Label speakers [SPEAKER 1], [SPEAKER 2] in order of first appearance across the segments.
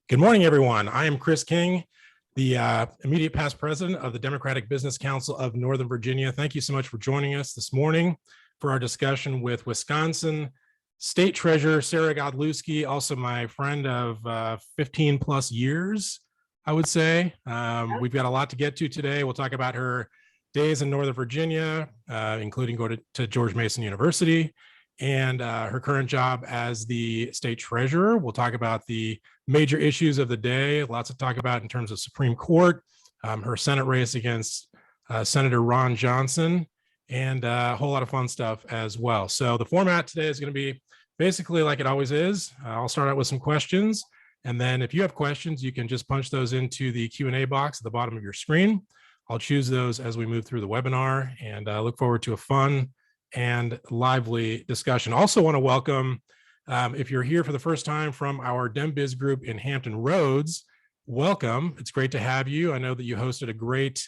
[SPEAKER 1] Good morning, everyone. I am Chris King, the immediate past president of the Democratic Business Council of Northern Virginia. Thank you so much for joining us this morning for our discussion with Wisconsin State Treasurer Sarah Godlewski, also my friend of 15 plus years, I would say. We've got a lot to get to today. We'll talk about her days in Northern Virginia, including going to George Mason University, and her current job as the state treasurer. We'll talk about the major issues of the day, lots to talk about in terms of Supreme Court, her Senate race against Senator Ron Johnson, and a whole lot of fun stuff as well. So the format today is going to be basically like it always is. I'll start out with some questions, and then if you have questions, you can just punch those into the Q&A box at the bottom of your screen. I'll choose those as we move through the webinar, and look forward to a fun and lively discussion. Also want to welcome, if you're here for the first time, from our DemBiz group in Hampton Roads, welcome. It's great to have you. I know that you hosted a great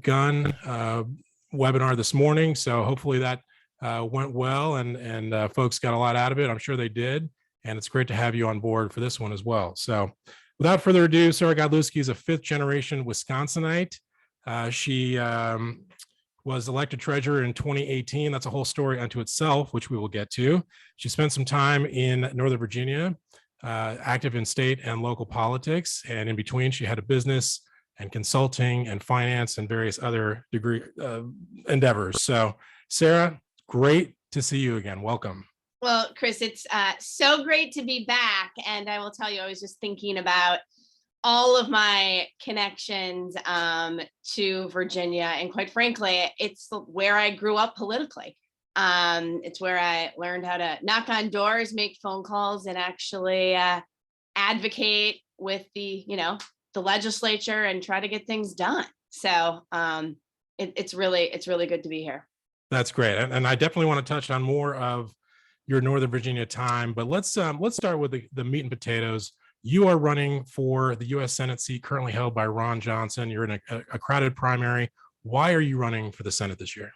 [SPEAKER 1] gun webinar this morning, so hopefully that went well and folks got a lot out of it. I'm sure they did, and it's great to have you on board for this one as well. So without further ado, Sarah Godlewski is a fifth generation Wisconsinite. She was elected treasurer in 2018. That's a whole story unto itself, which we will get to. She spent some time in Northern Virginia, active in state and local politics. And in between, she had a business and consulting and finance and various other degree endeavors. So Sarah, great to see you again. Welcome.
[SPEAKER 2] Well, Chris, it's so great to be back. And I will tell you, I was just thinking about all of my connections to Virginia. And quite frankly, it's where I grew up politically. It's where I learned how to knock on doors, make phone calls, and actually advocate with the legislature and try to get things done. So it's really good to be here.
[SPEAKER 1] That's great. And I definitely want to touch on more of your Northern Virginia time, but let's start with the meat and potatoes. You are running for the U.S. Senate seat currently held by Ron Johnson. You're in a crowded primary. Why are you running for the Senate this year?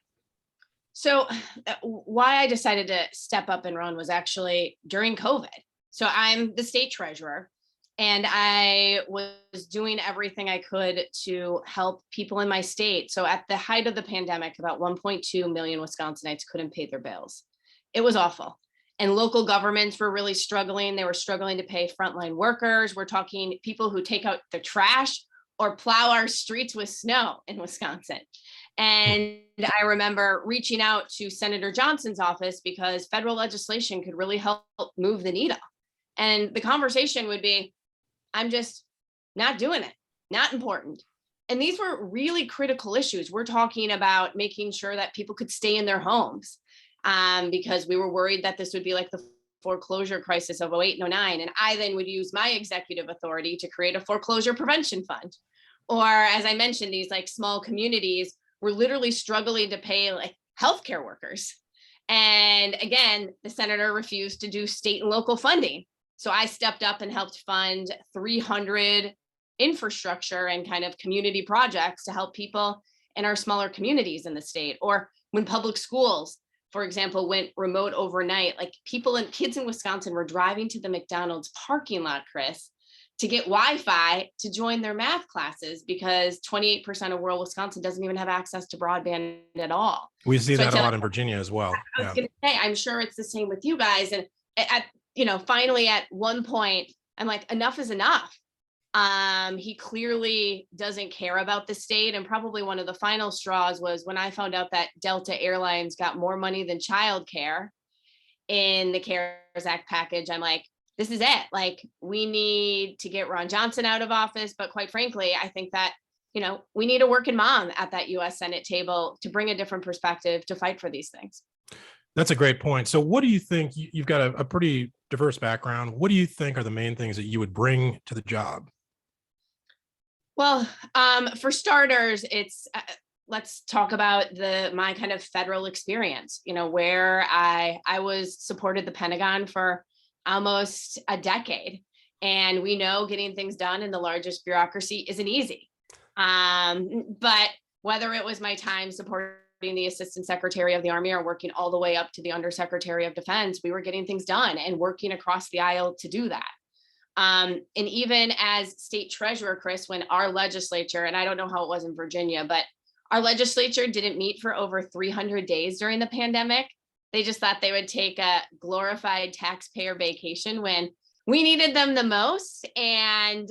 [SPEAKER 2] So why I decided to step up and run was actually during COVID. So I'm the state treasurer, and I was doing everything I could to help people in my state. So at the height of the pandemic, about 1.2 million Wisconsinites couldn't pay their bills. It was awful. And local governments were really struggling. They were struggling to pay frontline workers. We're talking people who take out the trash or plow our streets with snow in Wisconsin. And I remember reaching out to Senator Johnson's office because federal legislation could really help move the needle. And the conversation would be, I'm just not doing it, not important. And these were really critical issues. We're talking about making sure that people could stay in their homes. Because we were worried that this would be like the foreclosure crisis of 08 and 09. And I then would use my executive authority to create a foreclosure prevention fund. Or as I mentioned, these like small communities were literally struggling to pay like healthcare workers. And again, the senator refused to do state and local funding. So I stepped up and helped fund 300 infrastructure and kind of community projects to help people in our smaller communities in the state. Or when public schools, for example, went remote overnight, like kids in Wisconsin were driving to the McDonald's parking lot, Chris, to get Wi-Fi to join their math classes because 28% of rural Wisconsin doesn't even have access to broadband at all.
[SPEAKER 1] We see that a lot in Virginia as well.
[SPEAKER 2] I was going to say, I'm sure it's the same with you guys. And finally at one point, I'm like, enough is enough. He clearly doesn't care about the state. And probably one of the final straws was when I found out that Delta Airlines got more money than childcare in the CARES Act package. I'm like, this is it. Like, we need to get Ron Johnson out of office. But quite frankly, I think that, we need a working mom at that U.S. Senate table to bring a different perspective to fight for these things.
[SPEAKER 1] That's a great point. So what do you think? You've got a pretty diverse background. What do you think are the main things that you would bring to the job?
[SPEAKER 2] Well, for starters, it's let's talk about my kind of federal experience, where I was supported the Pentagon for almost a decade. And we know getting things done in the largest bureaucracy isn't easy. But whether it was my time supporting the Assistant Secretary of the Army or working all the way up to the Undersecretary of Defense, we were getting things done and working across the aisle to do that. And even as state treasurer, Chris, when our legislature, and I don't know how it was in Virginia, but our legislature didn't meet for over 300 days during the pandemic. They just thought they would take a glorified taxpayer vacation when we needed them the most. And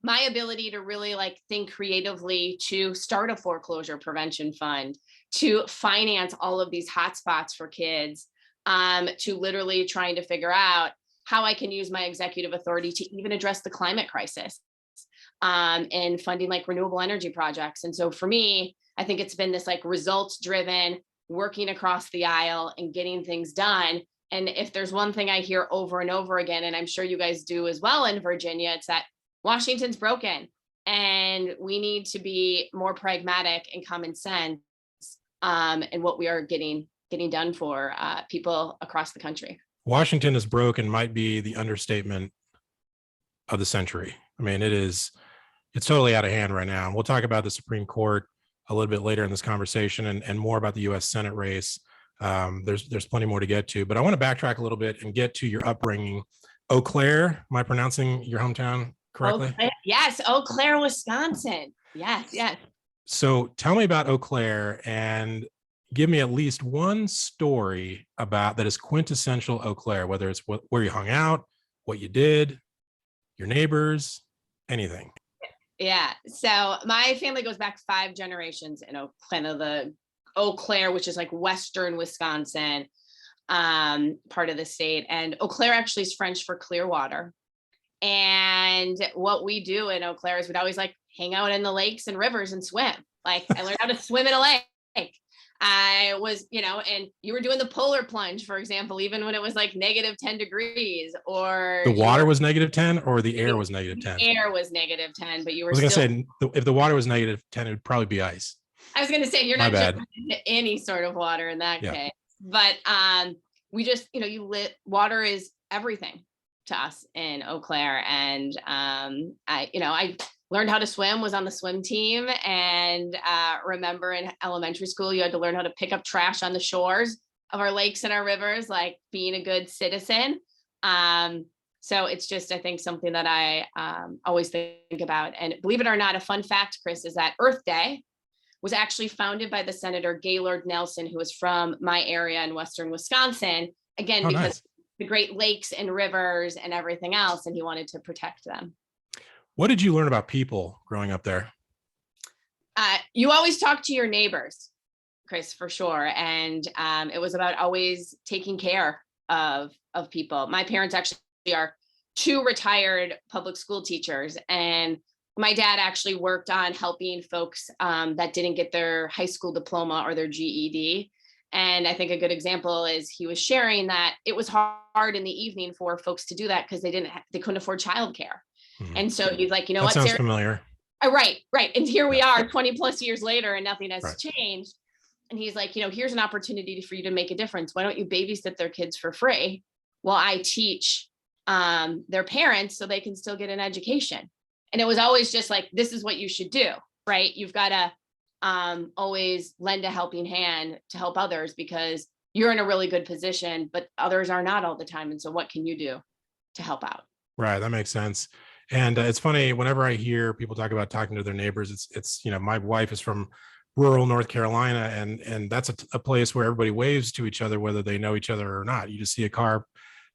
[SPEAKER 2] my ability to really like think creatively to start a foreclosure prevention fund, to finance all of these hotspots for kids, to literally trying to figure out how I can use my executive authority to even address the climate crisis, and funding like renewable energy projects. And so for me, I think it's been this like results driven, working across the aisle and getting things done. And if there's one thing I hear over and over again, and I'm sure you guys do as well in Virginia, it's that Washington's broken and we need to be more pragmatic and common sense in what we are getting done for people across the country.
[SPEAKER 1] Washington is broken might be the understatement of the century. I mean, it's totally out of hand right now. And we'll talk about the Supreme Court a little bit later in this conversation and more about the U.S. Senate race. There's plenty more to get to, but I want to backtrack a little bit and get to your upbringing. Eau Claire, am I pronouncing your hometown correctly?
[SPEAKER 2] Yes, Eau Claire, Wisconsin. Yes.
[SPEAKER 1] So tell me about Eau Claire and give me at least one story about that is quintessential Eau Claire, whether it's where you hung out, what you did, your neighbors, anything.
[SPEAKER 2] Yeah. So my family goes back 5 generations in the Eau Claire, which is like Western Wisconsin, part of the state. And Eau Claire actually is French for clear water. And what we do in Eau Claire is we'd always like hang out in the lakes and rivers and swim. Like I learned how to swim in a lake. I was, and you were doing the polar plunge, for example, even when it was like -10 degrees, or
[SPEAKER 1] the water was -10 or the air was -10.
[SPEAKER 2] The air was -10, but you were.
[SPEAKER 1] I was going to say, if the water was -10, it would probably be ice.
[SPEAKER 2] I was going to say, you're not jumping into any sort of water in that case, but we just, water is everything to us in Eau Claire. And I learned how to swim, was on the swim team, and remember in elementary school, you had to learn how to pick up trash on the shores of our lakes and our rivers, like being a good citizen. So it's just, I think, something that I always think about. And believe it or not, a fun fact, Chris, is that Earth Day was actually founded by the Senator Gaylord Nelson, who was from my area in Western Wisconsin, again, because
[SPEAKER 1] nice.
[SPEAKER 2] The Great Lakes and rivers and everything else, and he wanted to protect them.
[SPEAKER 1] What did you learn about people growing up there?
[SPEAKER 2] You always talk to your neighbors, Chris, for sure. And it was about always taking care of people. My parents actually are 2 retired public school teachers. And my dad actually worked on helping folks that didn't get their high school diploma or their GED. And I think a good example is he was sharing that it was hard in the evening for folks to do that because they couldn't afford childcare. Mm-hmm. And so he's like,
[SPEAKER 1] what? Sounds familiar.
[SPEAKER 2] Right. And here we are 20 plus years later and nothing has changed. And he's like, here's an opportunity for you to make a difference. Why don't you babysit their kids for free while I teach their parents so they can still get an education? And it was always just like, this is what you should do, right? You've got to always lend a helping hand to help others because you're in a really good position, but others are not all the time. And so what can you do to help out?
[SPEAKER 1] Right. That makes sense. And it's funny, whenever I hear people talk about talking to their neighbors, it's my wife is from rural North Carolina, and that's a place where everybody waves to each other, whether they know each other or not. You just see a car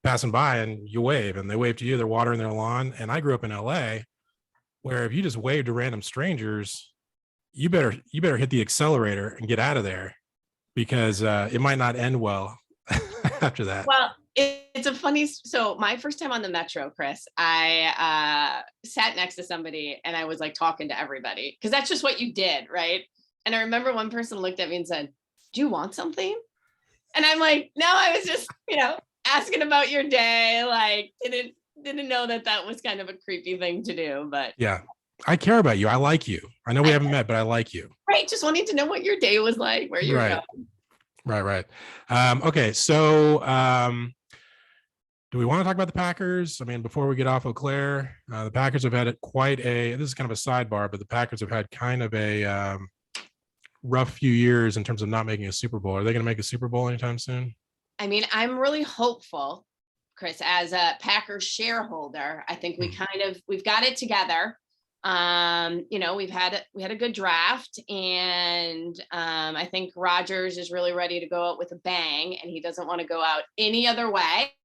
[SPEAKER 1] passing by and you wave and they wave to you, they're watering their lawn. And I grew up in LA where if you just wave to random strangers, you better hit the accelerator and get out of there because it might not end well after that.
[SPEAKER 2] Well, it's a funny, so my first time on the Metro, Chris, I sat next to somebody and I was like talking to everybody because that's just what you did, right? And I remember one person looked at me and said, "Do you want something?" And I'm like, "No, I was just, asking about your day." Like didn't know that was kind of a creepy thing to do, but
[SPEAKER 1] yeah. I care about you. I like you. I know we haven't met, but I like you.
[SPEAKER 2] Right. Just wanting to know what your day was like, where you're going.
[SPEAKER 1] Right. Okay. So do we want to talk about the Packers? I mean, before we get off Eau Claire, the Packers have had this is kind of a sidebar, but the Packers have had kind of a rough few years in terms of not making a Super Bowl. Are they going to make a Super Bowl anytime soon?
[SPEAKER 2] I mean, I'm really hopeful, Chris, as a Packers shareholder, I think
[SPEAKER 1] Mm.
[SPEAKER 2] we've got it together. We had a good draft, and I think Rodgers is really ready to go out with a bang, and he doesn't want to go out any other way.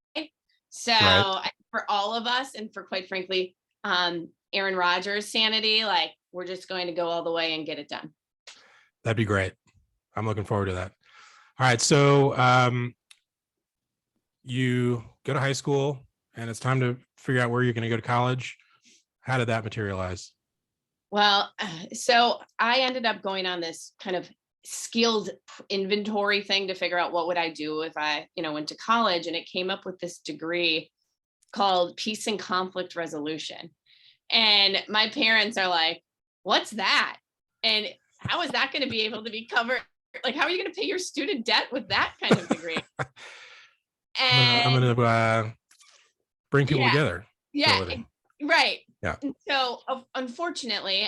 [SPEAKER 2] So
[SPEAKER 1] Right.
[SPEAKER 2] for all of us, and for quite frankly, Aaron Rodgers' sanity, like we're just going to go all the way and get it done.
[SPEAKER 1] That'd be great. I'm looking forward to that. All right. So you go to high school and it's time to figure out where you're going to go to college. How did that materialize?
[SPEAKER 2] Well, so I ended up going on this kind of skills inventory thing to figure out what would I do if I, went to college, and it came up with this degree called Peace and Conflict Resolution. And my parents are like, "What's that? And how is that going to be able to be covered? Like, how are you going to pay your student debt with that kind of degree?"
[SPEAKER 1] I'm
[SPEAKER 2] And
[SPEAKER 1] gonna bring people
[SPEAKER 2] yeah,
[SPEAKER 1] together for a
[SPEAKER 2] yeah,
[SPEAKER 1] living.
[SPEAKER 2] right.
[SPEAKER 1] Yeah.
[SPEAKER 2] And so unfortunately,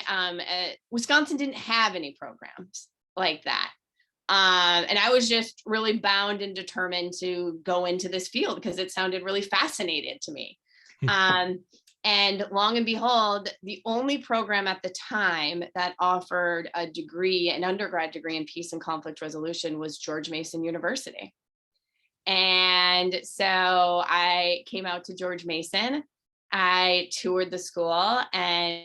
[SPEAKER 2] Wisconsin didn't have any programs like that. And I was just really bound and determined to go into this field because it sounded really fascinating to me. And long and behold, the only program at the time that offered a degree, an undergrad degree in peace and conflict resolution, was George Mason University. And so I came out to George Mason. I toured the school and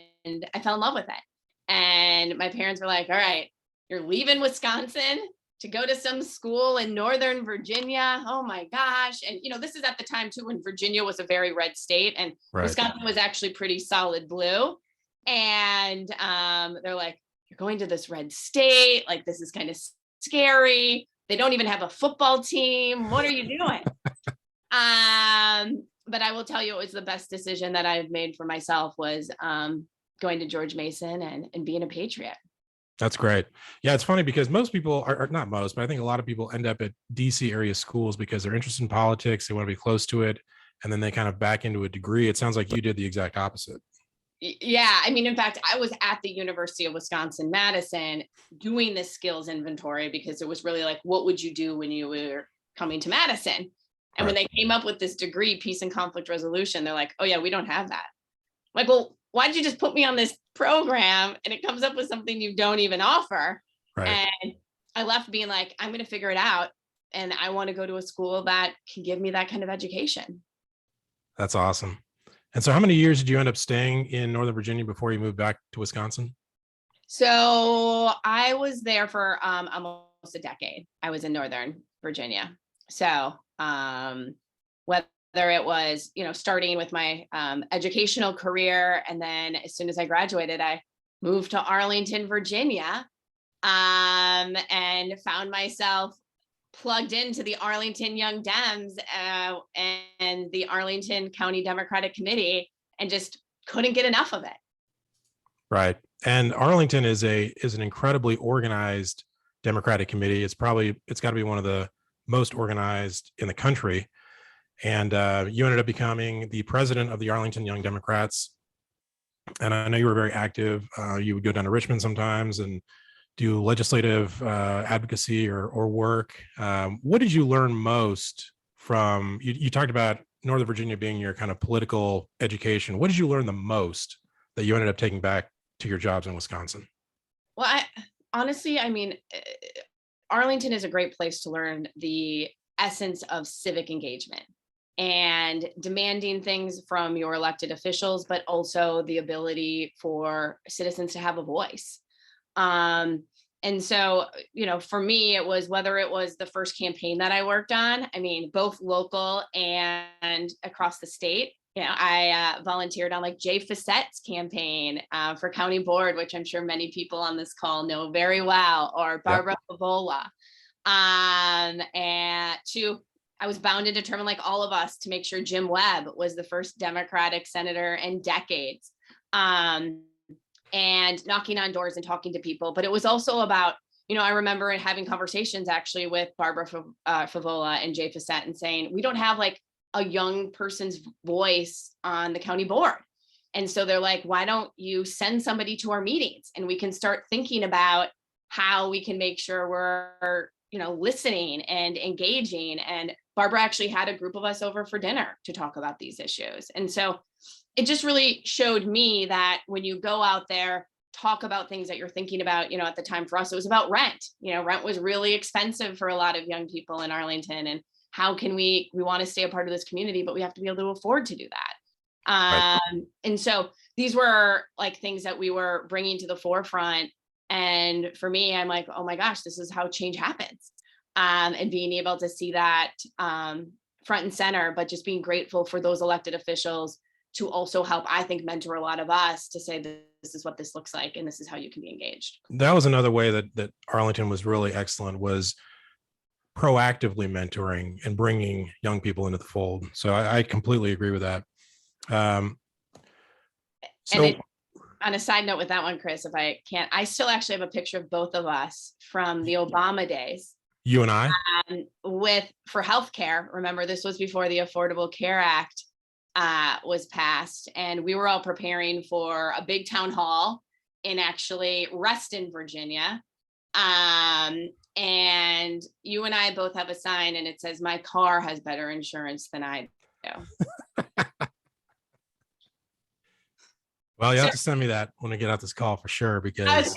[SPEAKER 2] I fell in love with it. And my parents were like, "All right, you're leaving Wisconsin to go to some school in Northern Virginia. Oh my gosh." And, this is at the time too, when Virginia was a very red state and
[SPEAKER 1] Right.
[SPEAKER 2] Wisconsin was actually pretty solid blue. And they're like, "You're going to this red state. Like, this is kind of scary. They don't even have a football team. What are you doing?" But I will tell you, it was the best decision that I've made for myself, was going to George Mason and being a patriot.
[SPEAKER 1] That's great. Yeah, it's funny because most people are not most, but I think a lot of people end up at DC area schools because they're interested in politics. They want to be close to it. And then they kind of back into a degree. It sounds like you did the exact opposite.
[SPEAKER 2] Yeah. I mean, in fact, I was at the University of Wisconsin-Madison doing this skills inventory because it was really like, what would you do when you were coming to Madison? And when they came up with this degree, peace and conflict resolution, they're like, "Oh yeah, we don't have that." I'm like, "Well, why did you just put me on this program and it comes up with something you don't even offer?"
[SPEAKER 1] Right.
[SPEAKER 2] And I left being like, "I'm going to figure it out. And I want to go to a school that can give me that kind of education."
[SPEAKER 1] That's awesome. And so how many years did you end up staying in Northern Virginia before you moved back to Wisconsin?
[SPEAKER 2] So I was there for almost a decade. I was in Northern Virginia. So whether it was, starting with my educational career, and then as soon as I graduated, I moved to Arlington, Virginia, and found myself plugged into the Arlington Young Dems and the Arlington County Democratic Committee, and just couldn't get enough of it.
[SPEAKER 1] Right. And Arlington is an incredibly organized Democratic committee. It's got to be one of the most organized in the country. And you ended up becoming the president of the Arlington Young Democrats. And I know you were very active. You would go down to Richmond sometimes and do legislative advocacy or work. What did you learn most from, you talked about Northern Virginia being your kind of political education. What did you learn the most that you ended up taking back to your jobs in Wisconsin?
[SPEAKER 2] Well, honestly, I mean, Arlington is a great place to learn the essence of civic engagement and demanding things from your elected officials, but also the ability for citizens to have a voice. And so, for me, it was, whether it was the first campaign that I worked on, I mean, both local and across the state. I volunteered on like Jay Fassett's campaign for county board, which I'm sure many people on this call know very well, or Barbara Favola. And I was bound and determined, like all of us, to make sure Jim Webb was the first Democratic senator in decades. And knocking on doors and talking to people. But it was also about, I remember having conversations actually with Barbara Favola and Jay Fassett and saying, we don't have like a young person's voice on the county board. And so they're like, why don't you send somebody to our meetings and we can start thinking about how we can make sure we're, listening and engaging. And Barbara actually had a group of us over for dinner to talk about these issues. And so it just really showed me that when you go out there, talk about things that you're thinking about, at the time for us, it was about rent. Rent was really expensive for a lot of young people in Arlington. And how can we want to stay a part of this community, but we have to be able to afford to do that.
[SPEAKER 1] Right.
[SPEAKER 2] And so these were like things that we were bringing to the forefront. And for me, I'm like, oh my gosh, this is how change happens. And being able to see that front and center, but just being grateful for those elected officials to also help, I think, mentor a lot of us to say, this is what this looks like, and this is how you can be engaged.
[SPEAKER 1] That was another way that Arlington was really excellent, was proactively mentoring and bringing young people into the fold. So I completely agree with that.
[SPEAKER 2] On a side note with that one, Chris, I still actually have a picture of both of us from the Obama days.
[SPEAKER 1] You and I?
[SPEAKER 2] For healthcare. Remember, this was before the Affordable Care Act was passed, and we were all preparing for a big town hall in actually Reston, Virginia. And you and I both have a sign, and it says, "My car has better insurance than I do."
[SPEAKER 1] Well, you have to send me that when I get out this call for sure, because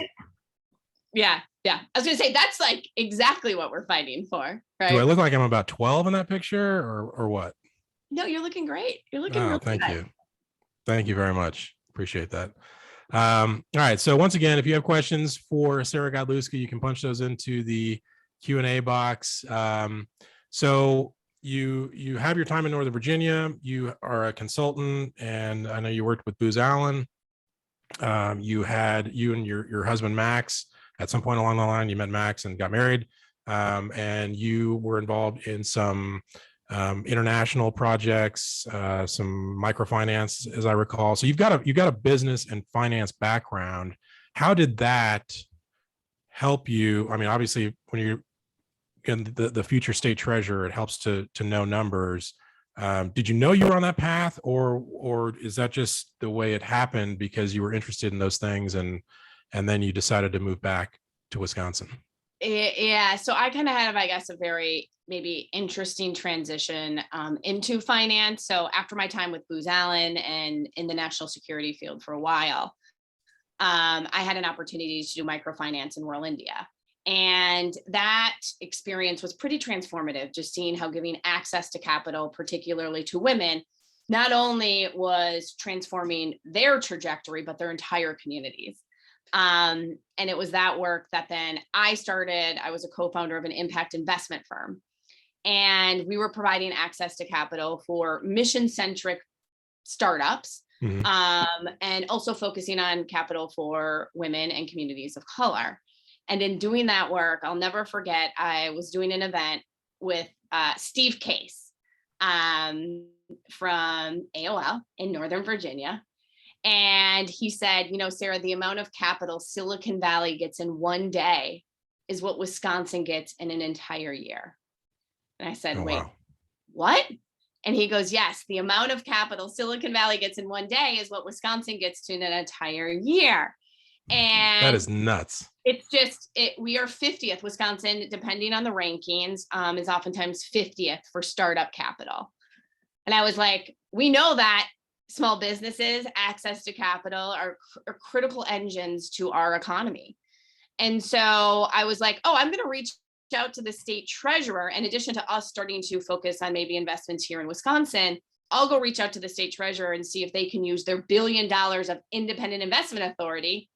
[SPEAKER 2] yeah. I was gonna say that's like exactly what we're fighting for, right?
[SPEAKER 1] do I look like I'm about 12 in that picture, or what?
[SPEAKER 2] No, you're looking great. You're looking
[SPEAKER 1] Oh,
[SPEAKER 2] really
[SPEAKER 1] thank
[SPEAKER 2] good.
[SPEAKER 1] you. Thank you very much. Appreciate that. All right. So once again, if you have questions for Sarah Godlewski, you can punch those into the Q&A box. So you have your time in Northern Virginia. You are a consultant, and I know you worked with Booz Allen. You and your husband Max at some point along the line. You met Max and got married, and you were involved in some international projects, some microfinance, as I recall. So you've got a business and finance background. How did that help you? I mean, obviously, when you're in the future state treasurer, it helps to know numbers. Did you know you were on that path, or is that just the way it happened because you were interested in those things, and then you decided to move back to Wisconsin?
[SPEAKER 2] Yeah. So I kind of had, I guess, a very maybe interesting transition into finance. So after my time with Booz Allen and in the national security field for a while, I had an opportunity to do microfinance in rural India. And that experience was pretty transformative, just seeing how giving access to capital, particularly to women, not only was transforming their trajectory, but their entire communities. And it was that work that then I was a co-founder of an impact investment firm. And we were providing access to capital for mission-centric startups, and also focusing on capital for women and communities of color. And in doing that work, I'll never forget, I was doing an event with Steve Case from AOL in Northern Virginia. And he said, Sarah, the amount of capital Silicon Valley gets in one day is what Wisconsin gets in an entire year. And I said, wait,
[SPEAKER 1] wow.
[SPEAKER 2] What? And he goes, yes, the amount of capital Silicon Valley gets in one day is what Wisconsin gets to in an entire year. And
[SPEAKER 1] that is nuts.
[SPEAKER 2] It's just, we are 50th. Wisconsin, depending on the rankings, is oftentimes 50th for startup capital. And I was like, we know that small businesses, access to capital are critical engines to our economy. And so I was like, I'm going to reach out to the state treasurer. In addition to us starting to focus on maybe investments here in Wisconsin, I'll go reach out to the state treasurer and see if they can use their $1 billion of independent investment authority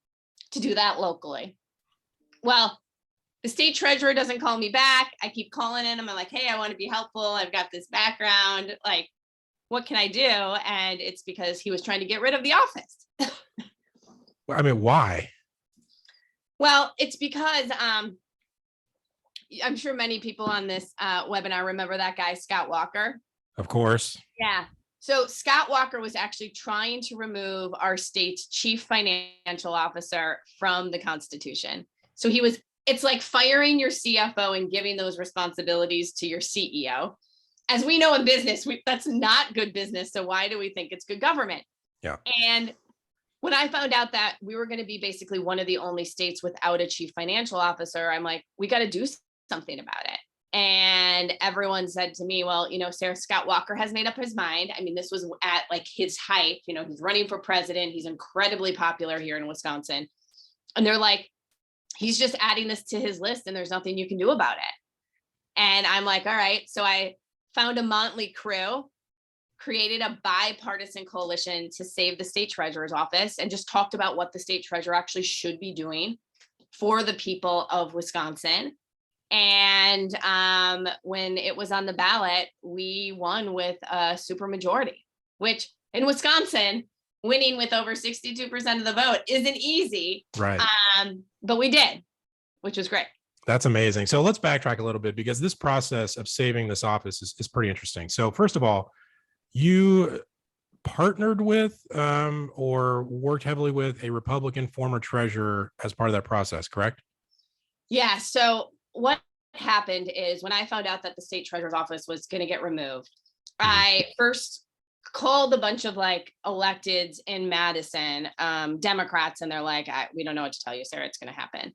[SPEAKER 2] to do that locally. Well, the state treasurer doesn't call me back. I keep calling in. I'm like, hey, I want to be helpful. I've got this background. Like, what can I do? And it's because he was trying to get rid of the office.
[SPEAKER 1] I mean, why?
[SPEAKER 2] Well, it's because I'm sure many people on this webinar remember that guy, Scott Walker.
[SPEAKER 1] Of course.
[SPEAKER 2] Yeah. So Scott Walker was actually trying to remove our state's chief financial officer from the Constitution. So it's like firing your CFO and giving those responsibilities to your CEO. As we know in business, that's not good business. So why do we think it's good government?
[SPEAKER 1] Yeah.
[SPEAKER 2] And when I found out that we were going to be basically one of the only states without a chief financial officer, I'm like, we got to do something about it. And everyone said to me, well, Sarah, Scott Walker has made up his mind. I mean, this was at like his height, he's running for president. He's incredibly popular here in Wisconsin. And they're like, he's just adding this to his list and there's nothing you can do about it. And I'm like, all right. So I found a motley crew, created a bipartisan coalition to save the state treasurer's office, and just talked about what the state treasurer actually should be doing for the people of Wisconsin. And when it was on the ballot, we won with a supermajority, which in Wisconsin, winning with over 62% of the vote isn't easy.
[SPEAKER 1] Right.
[SPEAKER 2] But we did, which was great.
[SPEAKER 1] That's amazing. So let's backtrack a little bit, because this process of saving this office is pretty interesting. So first of all, you partnered with or worked heavily with a Republican former treasurer as part of that process, correct?
[SPEAKER 2] Yeah. So what happened is, when I found out that the state treasurer's office was going to get removed, I first called a bunch of like electeds in Madison, Democrats, and they're like, we don't know what to tell you, Sarah, it's going to happen.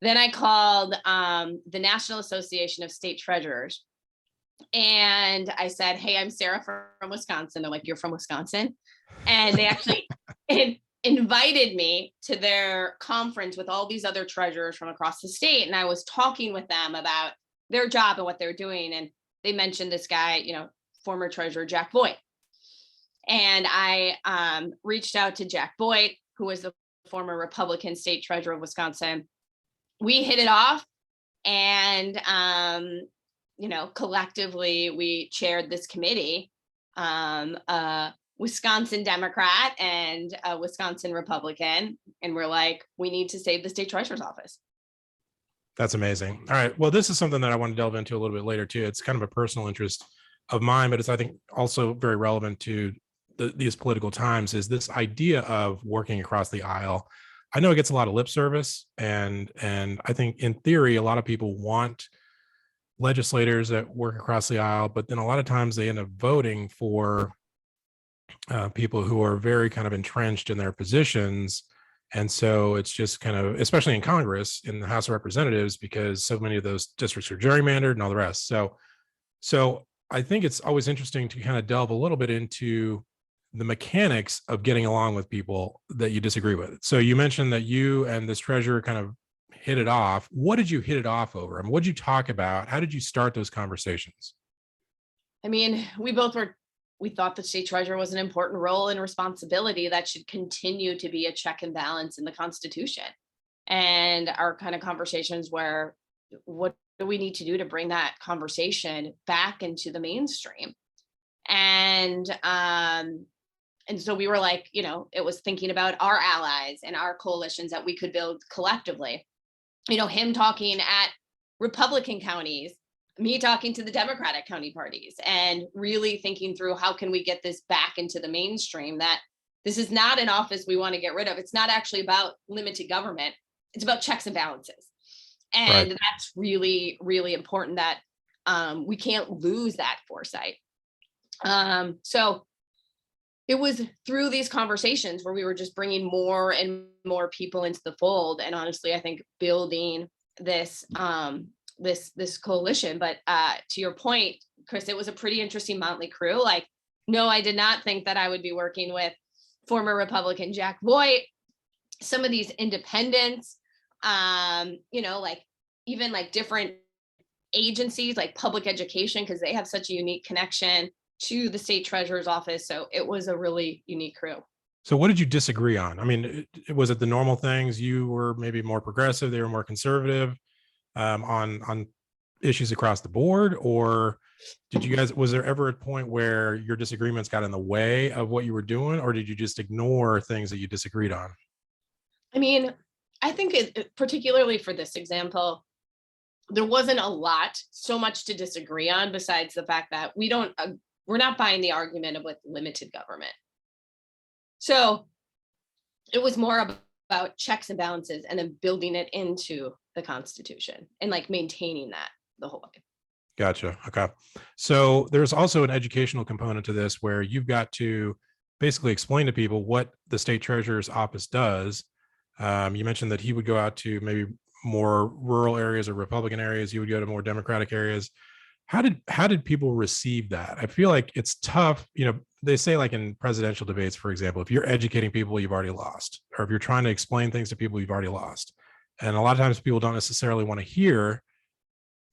[SPEAKER 2] Then I called the National Association of State Treasurers, and I said, hey, I'm Sarah from Wisconsin. They're like, you're from Wisconsin? And they actually invited me to their conference with all these other treasurers from across the state. And I was talking with them about their job and what they're doing. And they mentioned this guy, former treasurer Jack Boyd. And I reached out to Jack Boyd, who was the former Republican state treasurer of Wisconsin. We hit it off, and collectively we chaired this committee, a Wisconsin Democrat and a Wisconsin Republican, and we're like, we need to save the state treasurer's office.
[SPEAKER 1] That's amazing. All right. Well, this is something that I want to delve into a little bit later too. It's kind of a personal interest of mine, but it's, I think, also very relevant to these political times, is this idea of working across the aisle. I know it gets a lot of lip service, and I think in theory, a lot of people want legislators that work across the aisle, but then a lot of times they end up voting for people who are very kind of entrenched in their positions. And so it's just kind of, especially in Congress, in the House of Representatives, because so many of those districts are gerrymandered and all the rest. So I think it's always interesting to kind of delve a little bit into the mechanics of getting along with people that you disagree with. So you mentioned that you and this treasurer kind of hit it off. What did you hit it off over? I mean, what did you talk about? How did you start those conversations?
[SPEAKER 2] I mean, we thought the state treasurer was an important role and responsibility that should continue to be a check and balance in the Constitution. And our kind of conversations were, what do we need to do to bring that conversation back into the mainstream? And so we were like, it was thinking about our allies and our coalitions that we could build collectively. Him talking at Republican counties, me talking to the Democratic county parties, and really thinking through how can we get this back into the mainstream, that this is not an office we want to get rid of. It's not actually about limited government. It's about checks and balances. And right. That's really, really important, that we can't lose that foresight. So it was through these conversations where we were just bringing more and more people into the fold. And honestly, I think building this, this coalition. But to your point, Chris, it was a pretty interesting motley crew. Like, no, I did not think that I would be working with former Republican Jack Boyd, some of these independents, like even like different agencies like public education, because they have such a unique connection to the state treasurer's office. So it was a really unique crew.
[SPEAKER 1] So what did you disagree on? I mean, was it the normal things? You were maybe more progressive, they were more conservative on issues across the board? Or was there ever a point where your disagreements got in the way of what you were doing? Or did you just ignore things that you disagreed on?
[SPEAKER 2] I mean, I think particularly for this example, there wasn't so much to disagree on, besides the fact that we're not buying the argument of like limited government. So it was more about checks and balances, and then building it into the Constitution and like maintaining that the whole way.
[SPEAKER 1] Gotcha. Okay. So there's also an educational component to this, where you've got to basically explain to people what the state treasurer's office does. You mentioned that he would go out to maybe more rural areas or Republican areas, you would go to more Democratic areas. How did people receive that? I feel like it's tough. They say, like in presidential debates, for example, if you're educating people, you've already lost, or if you're trying to explain things to people, you've already lost. And a lot of times people don't necessarily want to hear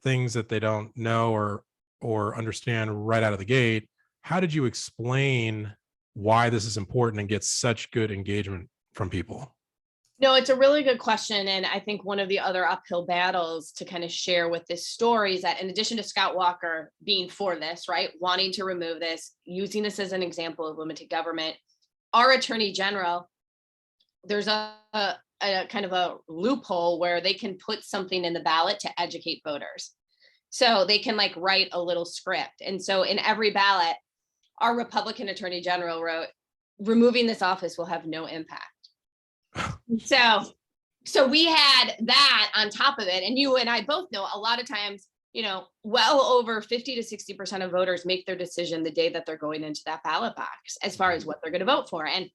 [SPEAKER 1] things that they don't know or understand right out of the gate. How did you explain why this is important and get such good engagement from people?
[SPEAKER 2] No, it's a really good question. And I think one of the other uphill battles to kind of share with this story is that in addition to Scott Walker being for this, right, wanting to remove this, using this as an example of limited government, our attorney general, there's a kind of a loophole where they can put something in the ballot to educate voters. So they can like write a little script. And so in every ballot, our Republican attorney general wrote, removing this office will have no impact. So we had that on top of it. And you and I both know a lot of times, well over 50 to 60% of voters make their decision the day that they're going into that ballot box as far as what they're going to vote for. And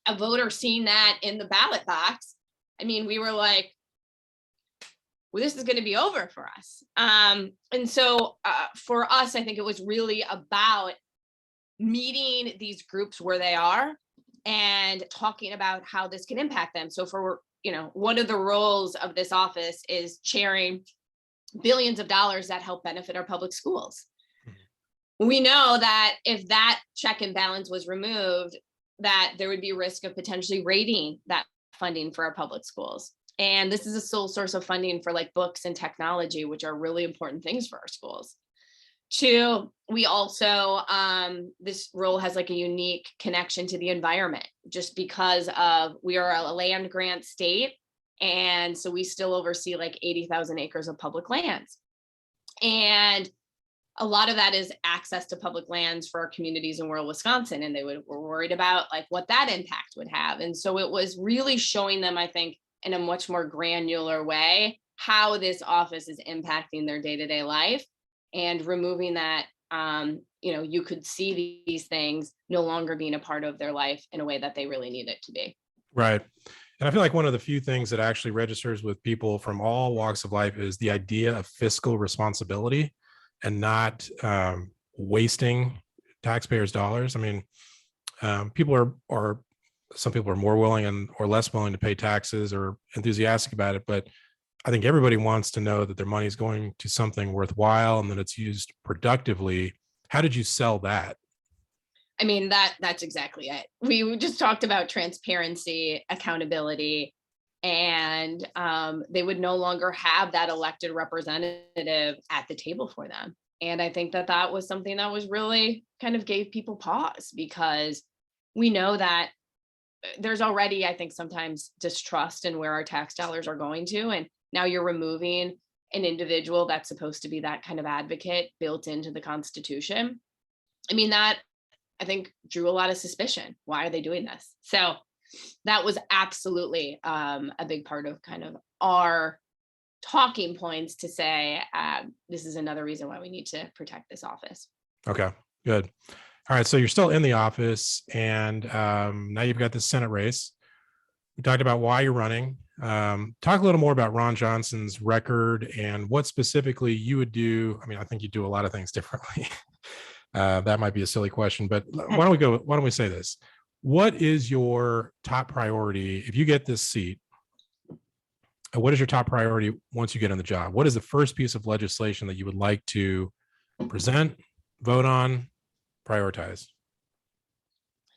[SPEAKER 2] a voter seeing that in the ballot box, I mean, we were like, well, this is going to be over for us. And so for us, I think it was really about meeting these groups where they are and talking about how this can impact them. So for, one of the roles of this office is chairing billions of dollars that help benefit our public schools. We know that if that check and balance was removed, that there would be risk of potentially raiding that funding for our public schools. And this is a sole source of funding for like books and technology, which are really important things for our schools. Two, we also, this role has like a unique connection to the environment just because of we are a land grant state. And so we still oversee like 80,000 acres of public lands. And a lot of that is access to public lands for our communities in rural Wisconsin. And they were worried about like what that impact would have. And so it was really showing them, I think, in a much more granular way, how this office is impacting their day-to-day life. And removing that, you could see these things no longer being a part of their life in a way that they really need it to be.
[SPEAKER 1] Right. And I feel like one of the few things that actually registers with people from all walks of life is the idea of fiscal responsibility and not wasting taxpayers' dollars. I mean, people are some people are more willing or less willing to pay taxes or enthusiastic about it, but I think everybody wants to know that their money is going to something worthwhile and that it's used productively. How did you sell that?
[SPEAKER 2] I mean, that's exactly it. We just talked about transparency, accountability, and they would no longer have that elected representative at the table for them. And I think that was something that was really kind of gave people pause because we know that there's already, I think, sometimes distrust in where our tax dollars are going to. And now you're removing an individual that's supposed to be that kind of advocate built into the Constitution. I mean, that I think drew a lot of suspicion. Why are they doing this? So that was absolutely a big part of kind of our talking points to say, this is another reason why we need to protect this office.
[SPEAKER 1] Okay, good. All right. So you're still in the office and now you've got this Senate race. We talked about why you're running. Talk a little more about Ron Johnson's record and what specifically you would do. I mean, I think you do a lot of things differently. That might be a silly question, but why don't we say this? What is your top priority if you get this seat? What is your top priority once you get on the job? What is the first piece of legislation that you would like to present, vote on, prioritize?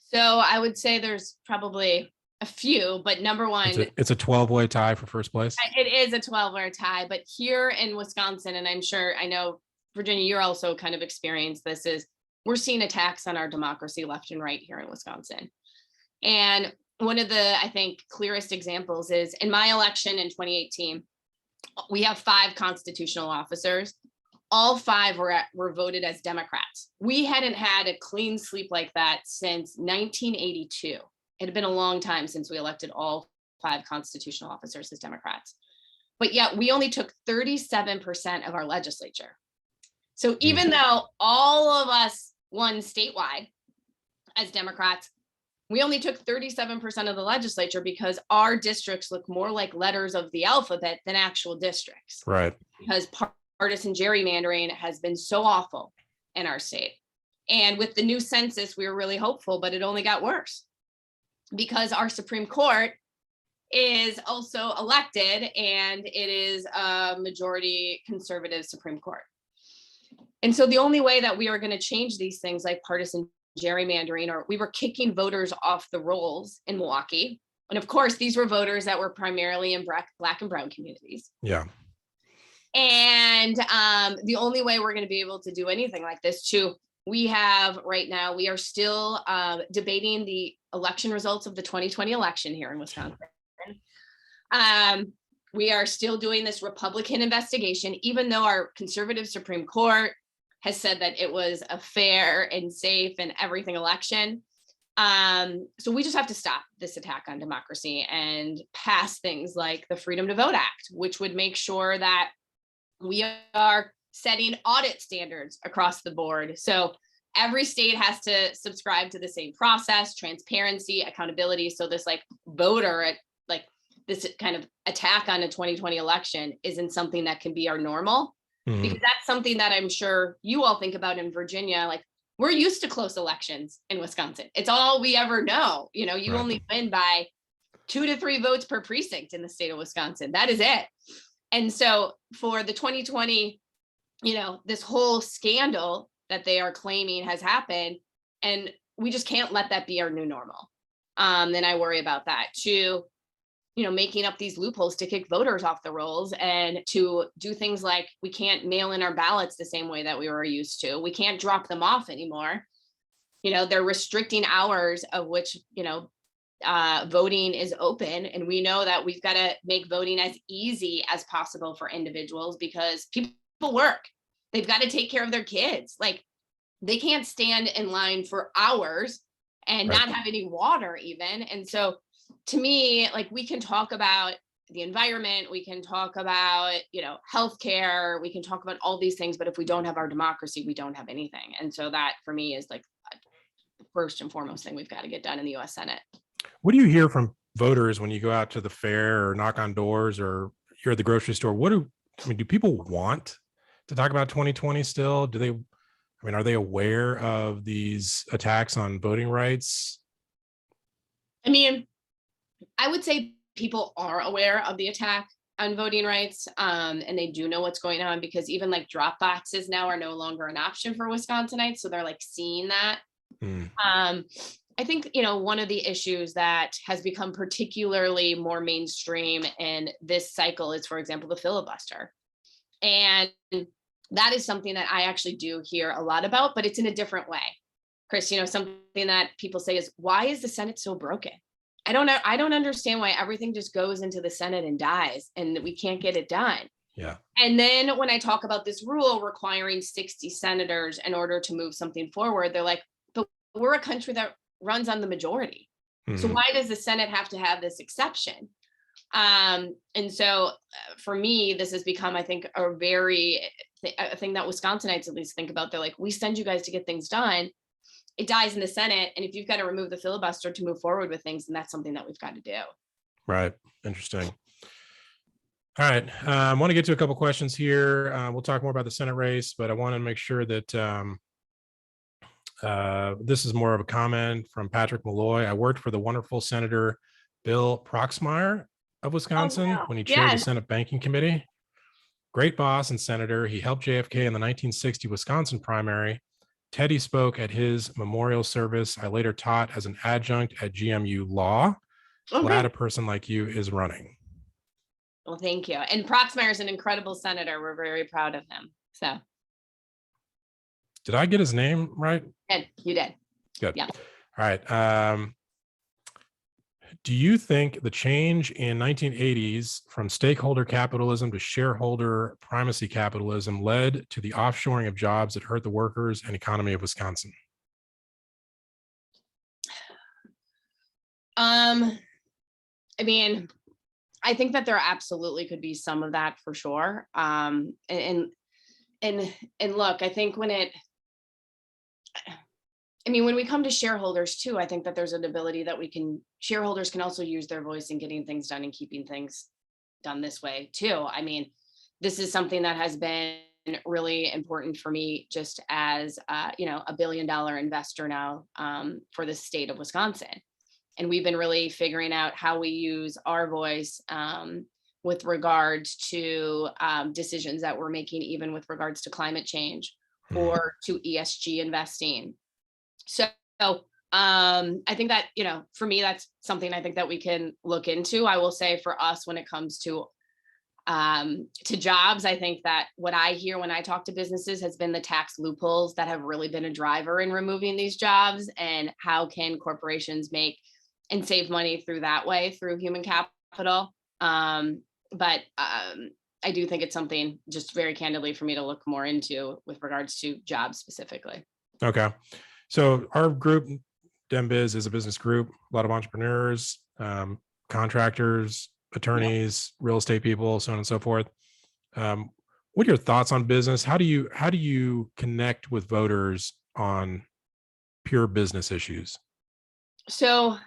[SPEAKER 2] So I would say there's probably a few, but number one,
[SPEAKER 1] it's a 12-way tie for first place.
[SPEAKER 2] It is a 12-way tie, but here in Wisconsin, and I know Virginia, you're also kind of experienced this, is we're seeing attacks on our democracy left and right here in Wisconsin. And one of the, I think, clearest examples is in my election in 2018, we have 5 constitutional officers. All 5 were voted as Democrats. We hadn't had a clean sweep like that since 1982. It had been a long time since we elected all 5 constitutional officers as Democrats. But yet we only took 37% of our legislature. So even though all of us won statewide as Democrats, we only took 37% of the legislature because our districts look more like letters of the alphabet than actual districts.
[SPEAKER 1] Right.
[SPEAKER 2] Because partisan gerrymandering has been so awful in our state. And with the new census, we were really hopeful, but it only got worse because our Supreme Court is also elected, and it is a majority conservative Supreme Court. And so the only way that we are going to change these things like partisan gerrymandering, or we were kicking voters off the rolls in Milwaukee. And of course, these were voters that were primarily in Black and brown communities.
[SPEAKER 1] Yeah.
[SPEAKER 2] And the only way we're going to be able to do anything like this too, we are still debating the election results of the 2020 election here in Wisconsin. We are still doing this Republican investigation, even though our conservative Supreme Court has said that it was a fair and safe and everything election. So we just have to stop this attack on democracy and pass things like the Freedom to Vote Act, which would make sure that we are setting audit standards across the board. So every state has to subscribe to the same process, transparency, accountability. So this like voter, like this kind of attack on a 2020 election isn't something that can be our normal. Mm-hmm. Because that's something that I'm sure you all think about in Virginia. Like, we're used to close elections in Wisconsin. It's all we ever know. You know, you only win by 2 to 3 votes per precinct in the state of Wisconsin. That is it. And so for the 2020, you know, this whole scandal that they are claiming has happened, and we just can't let that be our new normal. And I worry about that too. You know, making up these loopholes to kick voters off the rolls and to do things like we can't mail in our ballots the same way that we were used to. We can't drop them off anymore. You know, they're restricting hours of which, you know, voting is open. And we know that we've got to make voting as easy as possible for individuals because people work. They've got to take care of their kids. Like, they can't stand in line for hours and not have any water even. And so to me, like, we can talk about the environment, we can talk about, you know, healthcare, we can talk about all these things, but if we don't have our democracy, we don't have anything. And so that for me is like the first and foremost thing we've got to get done in the US Senate.
[SPEAKER 1] What do you hear from voters when you go out to the fair or knock on doors or you're at the grocery store? Do people want to talk about 2020 still? Are they aware of these attacks on voting rights?
[SPEAKER 2] I mean, I would say people are aware of the attack on voting rights, and they do know what's going on because even like drop boxes now are no longer an option for Wisconsinites. So they're like seeing that. I think, you know, one of the issues that has become particularly more mainstream in this cycle is, for example, the filibuster. And that is something that I actually do hear a lot about, but it's in a different way. Chris, you know, something that people say is, why is the Senate so broken? I don't know. I don't understand why everything just goes into the Senate and dies and we can't get it done.
[SPEAKER 1] Yeah.
[SPEAKER 2] And then when I talk about this rule requiring 60 senators in order to move something forward, they're like, but we're a country that runs on the majority. So why does the Senate have to have this exception? And so for me, this has become, I think, a thing that Wisconsinites at least think about. They're like, we send you guys to get things done. It dies in the Senate. And if you've got to remove the filibuster to move forward with things, then that's something that we've got to do. Right.
[SPEAKER 1] Interesting. All right. I want to get to a couple questions here. We'll talk more about the Senate race, but I want to make sure that this is more of a comment from Patrick Malloy. I worked for the wonderful Senator Bill Proxmire of Wisconsin when he chaired the Senate Banking Committee. Great boss and senator. He helped JFK in the 1960 Wisconsin primary. Teddy spoke at his memorial service. I later taught as an adjunct at GMU Law. Glad a person like you is running.
[SPEAKER 2] Well, thank you. And Proxmire is an incredible senator. We're very proud of him. So.
[SPEAKER 1] Did I get his name right?
[SPEAKER 2] You did.
[SPEAKER 1] Good.
[SPEAKER 2] Yeah.
[SPEAKER 1] All right. Do you think the change in 1980s from stakeholder capitalism to shareholder primacy capitalism led to the offshoring of jobs that hurt the workers and economy of Wisconsin?
[SPEAKER 2] I mean, I think that there absolutely could be some of that for sure. And look, I think I mean, when we come to shareholders too, I think that there's an ability that shareholders can also use their voice in getting things done and keeping things done this way too. I mean, this is something that has been really important for me just as, a $1 billion investor now for the state of Wisconsin. And we've been really figuring out how we use our voice with regards to decisions that we're making, even with regards to climate change or to ESG investing. So I think that, for me, that's something I think that we can look into. I will say for us, when it comes to jobs, I think that what I hear when I talk to businesses has been the tax loopholes that have really been a driver in removing these jobs, and how can corporations make and save money through that way, through human capital. But I do think it's something, just very candidly, for me to look more into with regards to jobs specifically.
[SPEAKER 1] Okay. So our group, DemBiz, is a business group, a lot of entrepreneurs, contractors, attorneys, real estate people, so on and so forth. What are your thoughts on business? How do you connect with voters on pure business issues?
[SPEAKER 2] So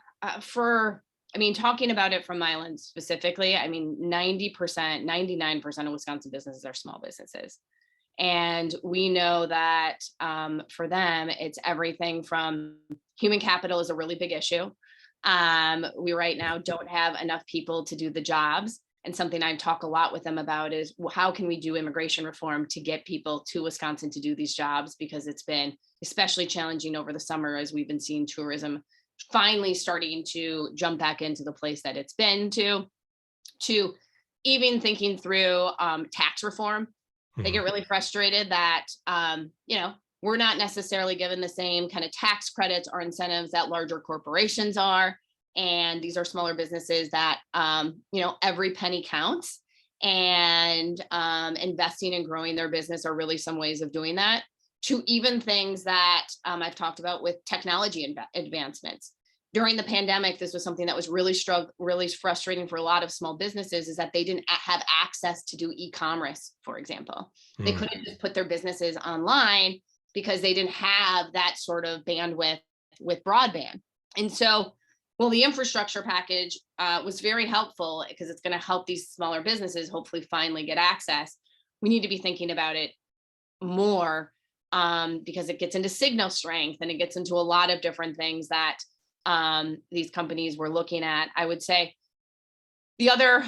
[SPEAKER 2] talking about it from my lens specifically, 90%, 99% of Wisconsin businesses are small businesses. And we know that for them, it's everything from human capital is a really big issue. We right now don't have enough people to do the jobs. And something I talk a lot with them about is, well, how can we do immigration reform to get people to Wisconsin to do these jobs? Because it's been especially challenging over the summer, as we've been seeing tourism finally starting to jump back into the place that it's been to even thinking through tax reform. They get really frustrated that, we're not necessarily given the same kind of tax credits or incentives that larger corporations are. And these are smaller businesses that, every penny counts, and investing and growing their business are really some ways of doing that, to even things that I've talked about with technology advancements. During the pandemic, this was something that was really frustrating for a lot of small businesses, is that they didn't have access to do e-commerce, for example. They couldn't just put their businesses online because they didn't have that sort of bandwidth with broadband. And so, the infrastructure package was very helpful, because it's going to help these smaller businesses hopefully finally get access. We need to be thinking about it more, because it gets into signal strength, and it gets into a lot of different things that these companies were looking at. I would say the other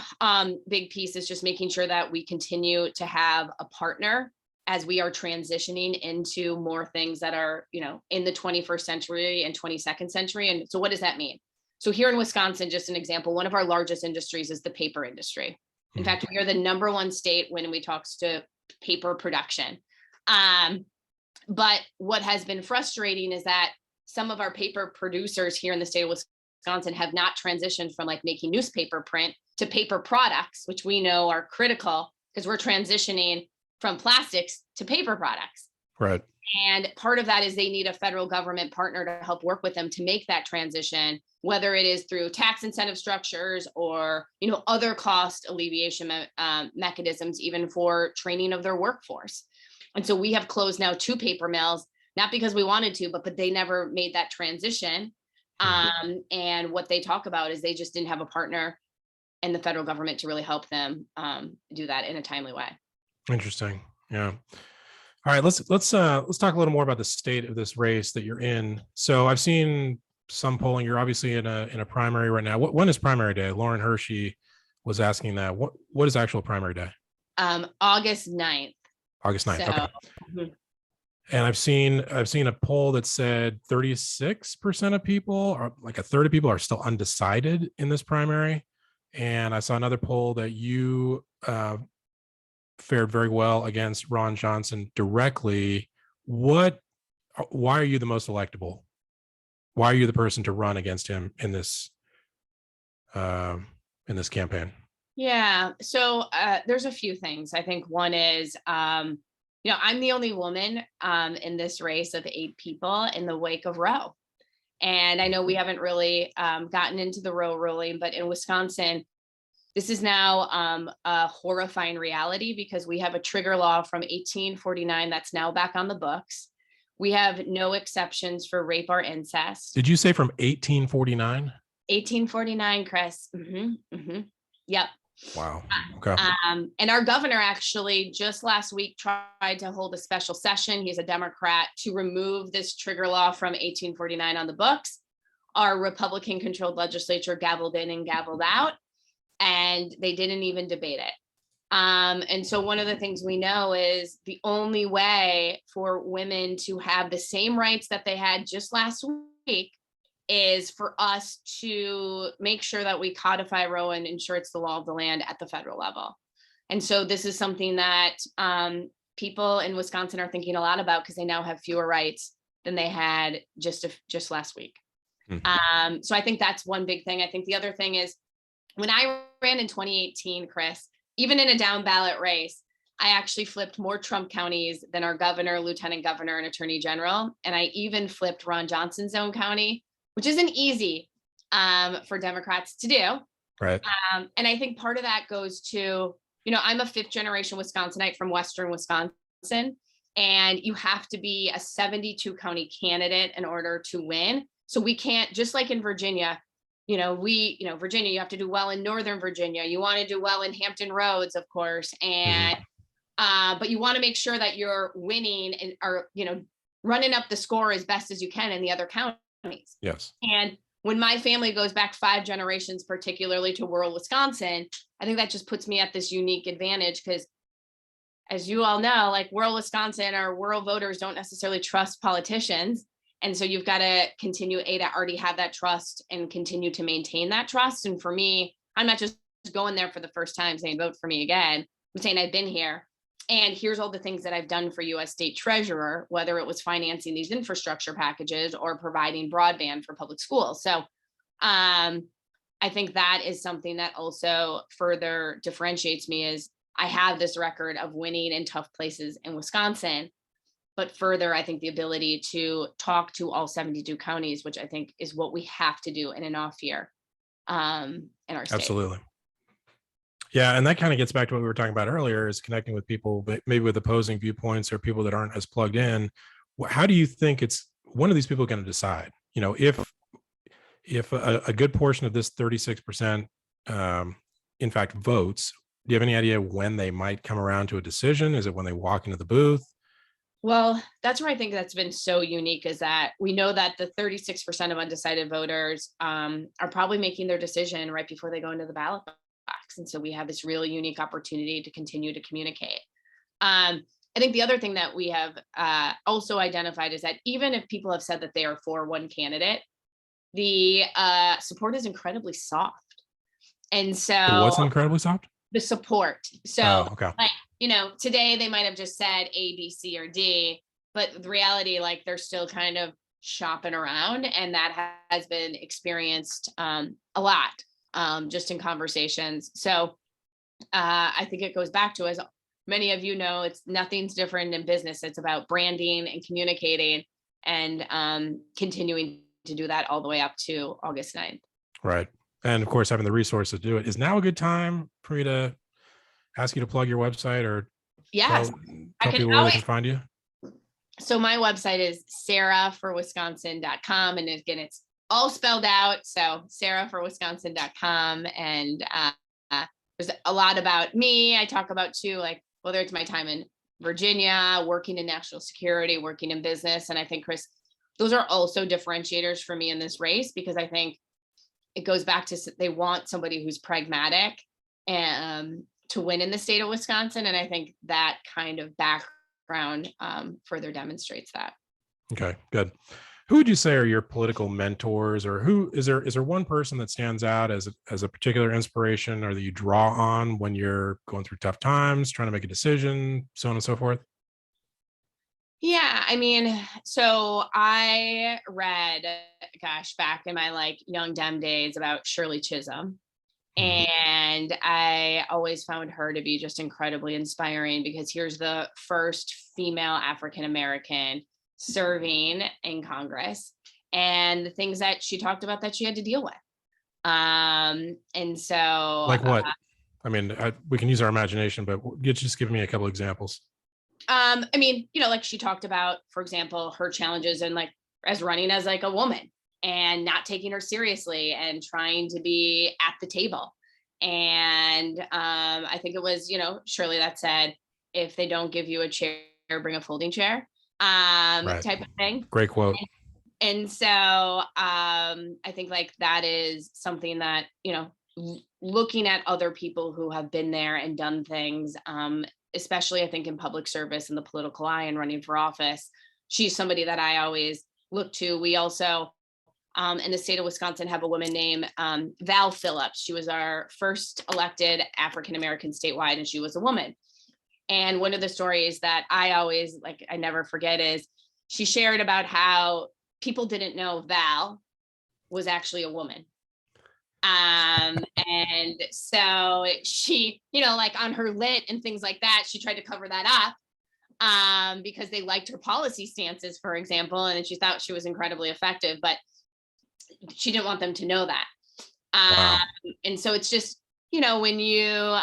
[SPEAKER 2] big piece is just making sure that we continue to have a partner as we are transitioning into more things that are, in the 21st century and 22nd century. And so what does that mean? So here in Wisconsin, just an example, one of our largest industries is the paper industry. In fact, we are the #1 state when we talk to paper production. But what has been frustrating is that some of our paper producers here in the state of Wisconsin have not transitioned from making newspaper print to paper products, which we know are critical, because we're transitioning from plastics to paper products.
[SPEAKER 1] Right.
[SPEAKER 2] And part of that is they need a federal government partner to help work with them to make that transition, whether it is through tax incentive structures or, other cost alleviation mechanisms, even for training of their workforce. And so we have closed now 2 paper mills, not because we wanted to, but they never made that transition. And what they talk about is they just didn't have a partner in the federal government to really help them do that in a timely way.
[SPEAKER 1] Interesting. Yeah. All right. Let's talk a little more about the state of this race that you're in. So I've seen some polling. You're obviously in a primary right now. When is primary day? Lauren Hershey was asking that. What is actual primary day?
[SPEAKER 2] August 9th.
[SPEAKER 1] August 9th.
[SPEAKER 2] So,
[SPEAKER 1] okay. And I've seen a poll that said 36% of people, or like a third of people, are still undecided in this primary. And I saw another poll that you fared very well against Ron Johnson directly. Why are you the most electable? Why are you the person to run against him in this campaign?
[SPEAKER 2] Yeah. So there's a few things. I think one is, I'm the only woman in this race of 8 people in the wake of Roe. And I know we haven't really gotten into the Roe ruling, but in Wisconsin, this is now a horrifying reality, because we have a trigger law from 1849 that's now back on the books, We have no exceptions for rape or incest.
[SPEAKER 1] Did you say from 1849?
[SPEAKER 2] 1849, Chris. Yep.
[SPEAKER 1] Wow. Okay.
[SPEAKER 2] And our governor actually just last week tried to hold a special session. He's a Democrat, to remove this trigger law from 1849 on the books. Our Republican controlled legislature gavelled in and gavelled out, and they didn't even debate it. And so one of the things we know is the only way for women to have the same rights that they had just last week is for us to make sure that we codify Roe and ensure it's the law of the land at the federal level. And so this is something that people in Wisconsin are thinking a lot about, because they now have fewer rights than they had just last week. So I think that's one big thing. I think the other thing is, when I ran in 2018, Chris, even in a down ballot race, I actually flipped more Trump counties than our governor, lieutenant governor, and attorney general. And I even flipped Ron Johnson's own county, which isn't easy for Democrats to do.
[SPEAKER 1] Right.
[SPEAKER 2] And I think part of that goes to, I'm a fifth generation Wisconsinite from Western Wisconsin, and you have to be a 72 county candidate in order to win. So we can't, just like in Virginia, Virginia, you have to do well in Northern Virginia. You want to do well in Hampton Roads, of course. And, but you want to make sure that you're winning and are, running up the score as best as you can in the other counties.
[SPEAKER 1] Yes.
[SPEAKER 2] And when my family goes back 5 generations, particularly to rural Wisconsin, I think that just puts me at this unique advantage, because as you all know, like rural Wisconsin, our rural voters don't necessarily trust politicians. And so you've got to continue to already have that trust and continue to maintain that trust. And for me, I'm not just going there for the first time saying, vote for me again. I'm saying I've been here, and here's all the things that I've done for you as state treasurer, whether it was financing these infrastructure packages or providing broadband for public schools. So I think that is something that also further differentiates me, is I have this record of winning in tough places in Wisconsin. But further, I think the ability to talk to all 72 counties, which I think is what we have to do in an off year in our state.
[SPEAKER 1] Absolutely. Yeah. And that kind of gets back to what we were talking about earlier, is connecting with people, but maybe with opposing viewpoints or people that aren't as plugged in. How do you think one of these people going to decide, if a good portion of this 36%, in fact, votes, do you have any idea when they might come around to a decision? Is it when they walk into the booth?
[SPEAKER 2] Well, that's where I think that's been so unique, is that we know that the 36% of undecided voters are probably making their decision right before they go into the ballot box. And so we have this really unique opportunity to continue to communicate. I think the other thing that we have also identified is that even if people have said that they are for one candidate, the support is incredibly soft. And so
[SPEAKER 1] What's incredibly soft?
[SPEAKER 2] The support. So
[SPEAKER 1] okay.
[SPEAKER 2] Today they might have just said A, B, C, or D, but the reality, like, they're still kind of shopping around, and that has been experienced a lot just in conversations. So I think it goes back to, as many of you know, nothing's different in business. It's about branding and communicating and continuing to do that all the way up to August 9th.
[SPEAKER 1] Right. And of course, having the resources to do it. Is now a good time for me to ask you to plug your website, or
[SPEAKER 2] yes,
[SPEAKER 1] tell people where they can find you?
[SPEAKER 2] So my website is sarahforwisconsin.com. And again, it's all spelled out. So sarahforwisconsin.com. And there's a lot about me. I talk about too, like, whether it's my time in Virginia, working in national security, working in business. And I think, Chris, those are also differentiators for me in this race, because I think it goes back to, they want somebody who's pragmatic and to win in the state of Wisconsin. And I think that kind of background further demonstrates that.
[SPEAKER 1] Okay, good. Who would you say are your political mentors, or who is there one person that stands out as a particular inspiration, or that you draw on when you're going through tough times, trying to make a decision, so on and so forth?
[SPEAKER 2] Yeah, I mean, so I read, back in my young Dem days, about Shirley Chisholm. And I always found her to be just incredibly inspiring, because here's the first female African-American serving in Congress, and the things that she talked about that she had to deal with. And so,
[SPEAKER 1] like what? I mean, we can use our imagination, but just give me a couple examples.
[SPEAKER 2] I mean, like she talked about, for example, her challenges and like as running as like a woman and not taking her seriously and trying to be at the table. And I think it was, Shirley that said, if they don't give you a chair, bring a folding chair,
[SPEAKER 1] Right.
[SPEAKER 2] type of thing.
[SPEAKER 1] Great quote.
[SPEAKER 2] And so I think like that is something that, looking at other people who have been there and done things, especially I think in public service and the political eye and running for office, she's somebody that I always look to. We also, in the state of Wisconsin, have a woman named Val Phillips. She was our first elected African-American statewide, and she was a woman. And one of the stories that I always I never forget is she shared about how people didn't know Val was actually a woman. And so she, like on her lit and things like that, she tried to cover that up because they liked her policy stances, for example, and she thought she was incredibly effective, but she didn't want them to know that.
[SPEAKER 1] Wow.
[SPEAKER 2] And so it's just, when you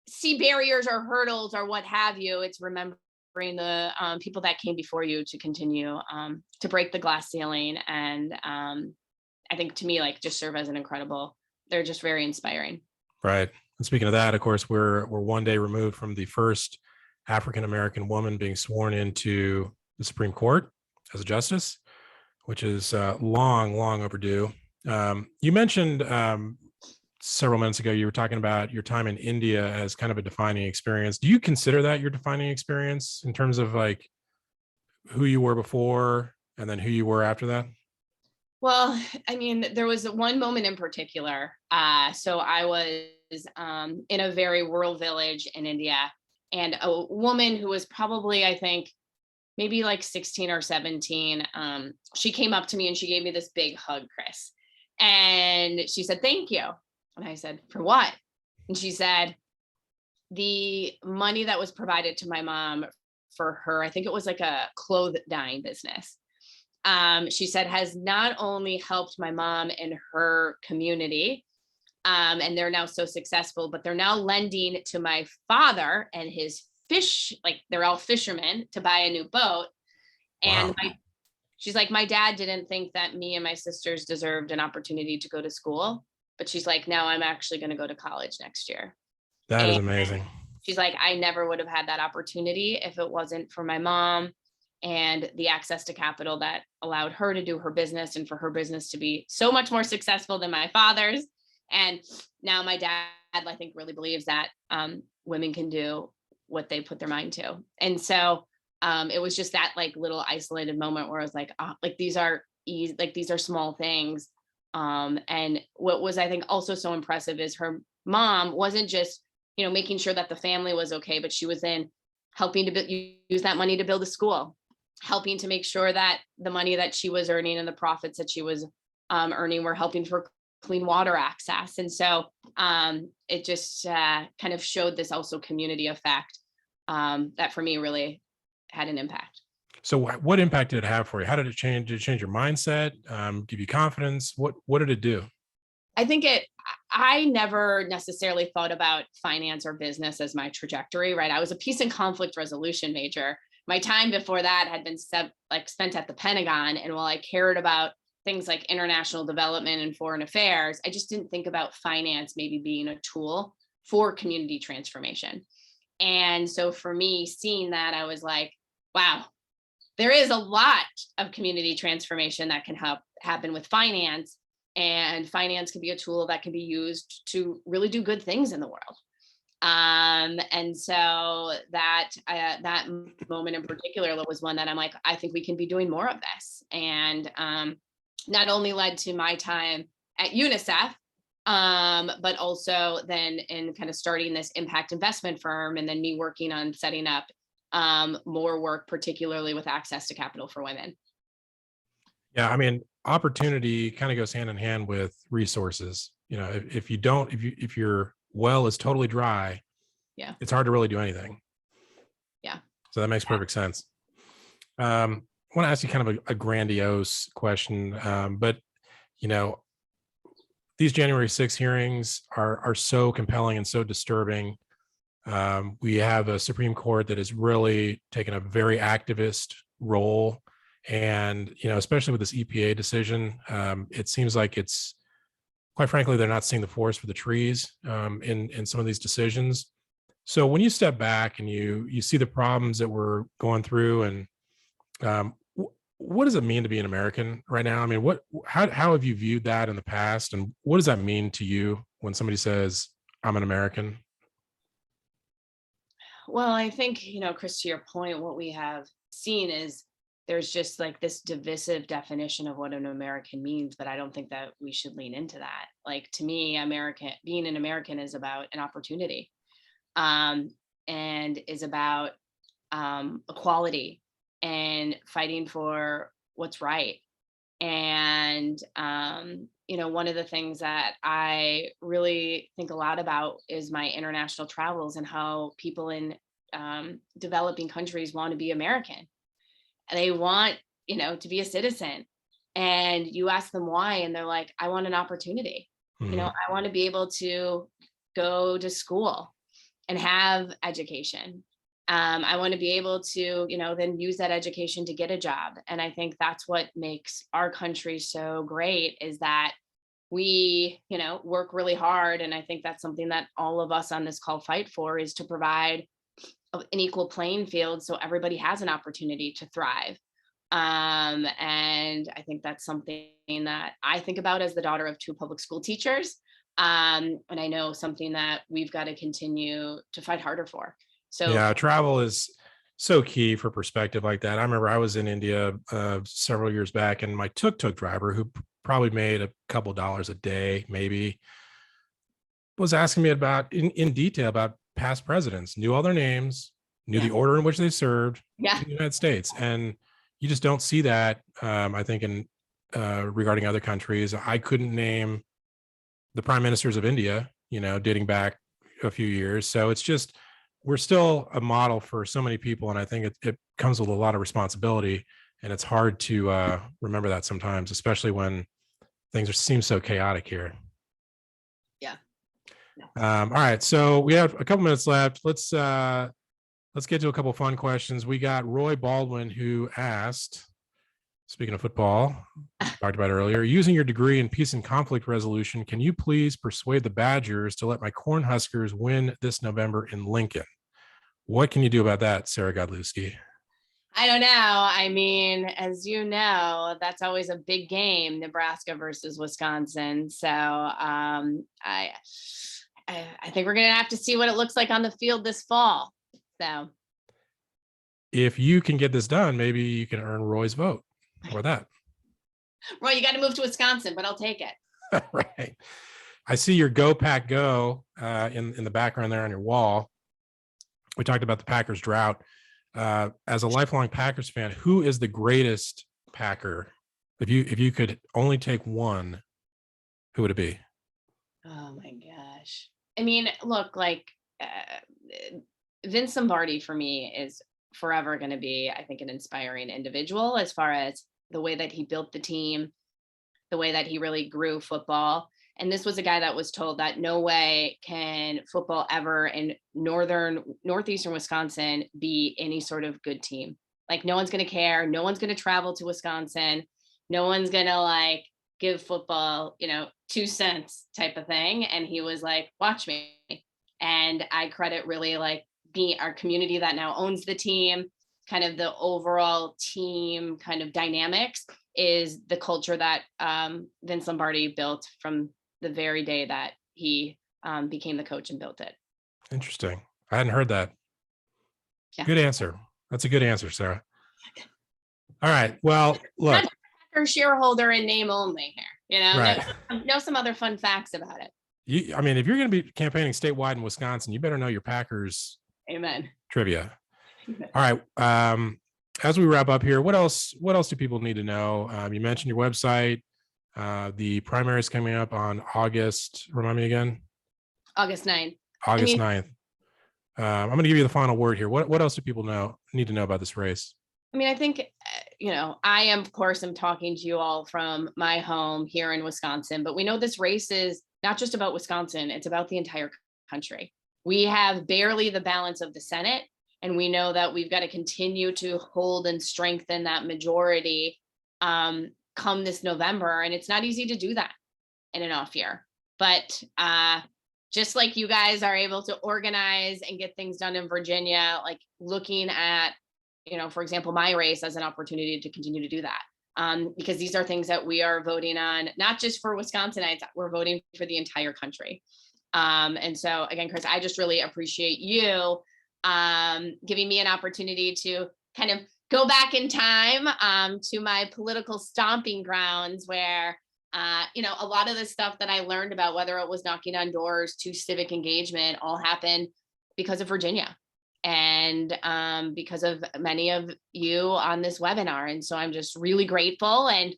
[SPEAKER 2] see barriers or hurdles or what have you, it's remembering the people that came before you to continue to break the glass ceiling. And I think to me, just serve as they're just very inspiring.
[SPEAKER 1] Right. And speaking of that, of course, we're one day removed from the first African-American woman being sworn into the Supreme Court as a justice, which is long overdue. You mentioned several minutes ago, you were talking about your time in India as kind of a defining experience. Do you consider that your defining experience in terms of like who you were before and then who you were after that?
[SPEAKER 2] Well, I mean, there was one moment in particular. So I was in a very rural village in India, and a woman who was probably, I think, maybe like 16 or 17, she came up to me and she gave me this big hug, Chris. And she said, "Thank you." And I said, "For what?" And she said, "The money that was provided to my mom for her, I think it was like a clothes dyeing business. She said, has not only helped my mom in her community, and they're now so successful, but they're now lending to my father and his fish, like they're all fishermen, to buy a new boat." And
[SPEAKER 1] Wow.
[SPEAKER 2] she's like, "My dad didn't think that me and my sisters deserved an opportunity to go to school, but she's like, now I'm actually going to go to college next year."
[SPEAKER 1] That is
[SPEAKER 2] And
[SPEAKER 1] amazing.
[SPEAKER 2] she's like, "I never would have had that opportunity if it wasn't for my mom and the access to capital that allowed her to do her business and for her business to be so much more successful than my father's." And now my dad, I think, really believes that women can do what they put their mind to. And so it was just that like little isolated moment where I was like, oh, like these are easy, like these are small things. And what was, I think, also so impressive is her mom wasn't just, making sure that the family was okay, but she was then helping to use that money to build a school, helping to make sure that the money that she was earning and the profits that she was earning were helping for clean water access. And so it just kind of showed this also community effect that for me really had an impact.
[SPEAKER 1] So what impact did it have for you? How did it change? Did it change your mindset? Give you confidence? What did it do?
[SPEAKER 2] I think I never necessarily thought about finance or business as my trajectory, right? I was a peace and conflict resolution major. My time before that had been spent at the Pentagon. And while I cared about things like international development and foreign affairs, I just didn't think about finance maybe being a tool for community transformation. And so for me, seeing that, I was like, wow, there is a lot of community transformation that can happen with finance. And finance can be a tool that can be used to really do good things in the world. And so that moment in particular was one that I'm like, I think we can be doing more of this. And not only led to my time at UNICEF, but also then in kind of starting this impact investment firm, and then me working on setting up more work, particularly with access to capital for women.
[SPEAKER 1] Yeah, I mean, opportunity kind of goes hand in hand with resources. If your well is totally dry,
[SPEAKER 2] Yeah.
[SPEAKER 1] it's hard to really do anything.
[SPEAKER 2] Yeah.
[SPEAKER 1] So that makes perfect sense. I want to ask you kind of a grandiose question, but these January 6th hearings are so compelling and so disturbing. We have a Supreme Court that has really taken a very activist role. And, especially with this EPA decision, it seems like it's, quite frankly, they're not seeing the forest for the trees in some of these decisions. So when you step back and you see the problems that we're going through, and what does it mean to be an American right now? I mean, how have you viewed that in the past, and what does that mean to you when somebody says, "I'm an American"?
[SPEAKER 2] Well, I think, Chris, to your point, what we have seen is there's just like this divisive definition of what an American means, but I don't think that we should lean into that. Like, to me, being an American is about an opportunity, and is about equality and fighting for what's right. And, one of the things that I really think a lot about is my international travels and how people in developing countries want to be American. And they want, to be a citizen. And you ask them why, and they're like, I want an opportunity.
[SPEAKER 1] Mhm.
[SPEAKER 2] I want to be able to go to school and have education. I want to be able to, then use that education to get a job. And I think that's what makes our country so great, is that we, work really hard. And I think that's something that all of us on this call fight for, is to provide an equal playing field so everybody has an opportunity to thrive. And I think that's something that I think about as the daughter of two public school teachers. And I know something that we've got to continue to fight harder for. So
[SPEAKER 1] Yeah, travel is so key for perspective like that. I remember I was in India several years back, and my tuk-tuk driver, who probably made a couple dollars a day, maybe, was asking me about in detail about past presidents, knew all their names, knew the
[SPEAKER 2] yeah,
[SPEAKER 1] order in which they served
[SPEAKER 2] yeah,
[SPEAKER 1] in the United States. And you just don't see that, I think, in regarding other countries. I couldn't name the prime ministers of India, dating back a few years. So it's just, we're still a model for so many people. And I think it comes with a lot of responsibility. And it's hard to remember that sometimes, especially when seem so chaotic here.
[SPEAKER 2] yeah. No.
[SPEAKER 1] All right. So we have a couple minutes left. Let's get to a couple fun questions. We got Roy Baldwin, who asked, speaking of football, talked about earlier, using your degree in peace and conflict resolution, can you please persuade the Badgers to let my Cornhuskers win this November in Lincoln? What can you do about that, Sarah Godlewski?
[SPEAKER 2] I don't know. I mean, as you know, that's always a big game, Nebraska versus Wisconsin. So I think we're gonna have to see what it looks like on the field this fall. So
[SPEAKER 1] If you can get this done, maybe you can earn Roy's vote. How about that?
[SPEAKER 2] Roy, you got to move to Wisconsin, but I'll take it.
[SPEAKER 1] Right. I see your Go Pack Go in the background there on your wall. We talked about the Packers drought. As a lifelong Packers fan, who is the greatest Packer? If you could only take one, who would it be?
[SPEAKER 2] Oh my gosh. I mean, look, like Vince Lombardi for me is forever going to be, I think, an inspiring individual as far as the way that he built the team, the way that he really grew football. And this was a guy that was told that no way can football ever in northeastern Wisconsin be any sort of good team. Like, no one's going to care. No one's going to travel to Wisconsin. No one's going to like give football, 2 cents type of thing. And he was like, watch me. And I credit really like being our community that now owns the team, kind of the overall team kind of dynamics is the culture that Vince Lombardi built from the very day that he became the coach and built it.
[SPEAKER 1] Interesting. I hadn't heard that.
[SPEAKER 2] Yeah.
[SPEAKER 1] Good answer. That's a good answer, Sarah. All right. Well, look.
[SPEAKER 2] Packer shareholder in name only here,
[SPEAKER 1] Right.
[SPEAKER 2] know some other fun facts about it.
[SPEAKER 1] I mean, if you're going to be campaigning statewide in Wisconsin, you better know your Packers
[SPEAKER 2] Amen.
[SPEAKER 1] trivia. All right. As we wrap up here, what else do people need to know? You mentioned your website. The primary is coming up on August. Remind me again.
[SPEAKER 2] August 9th.
[SPEAKER 1] August 9th. I'm going to give you the final word here. What else do people need to know about this race?
[SPEAKER 2] I mean, I think, I am, of course, I'm talking to you all from my home here in Wisconsin, but we know this race is not just about Wisconsin. It's about the entire country. we have barely the balance of the Senate. And we know that we've got to continue to hold and strengthen that majority come this November. And it's not easy to do that in an off year. But just like you guys are able to organize and get things done in Virginia, like looking at, for example, my race as an opportunity to continue to do that. Because these are things that we are voting on, not just for Wisconsinites, we're voting for the entire country. And so again, Chris, I just really appreciate you giving me an opportunity to kind of go back in time to my political stomping grounds where, a lot of the stuff that I learned about, whether it was knocking on doors to civic engagement, all happened because of Virginia and because of many of you on this webinar. And so I'm just really grateful and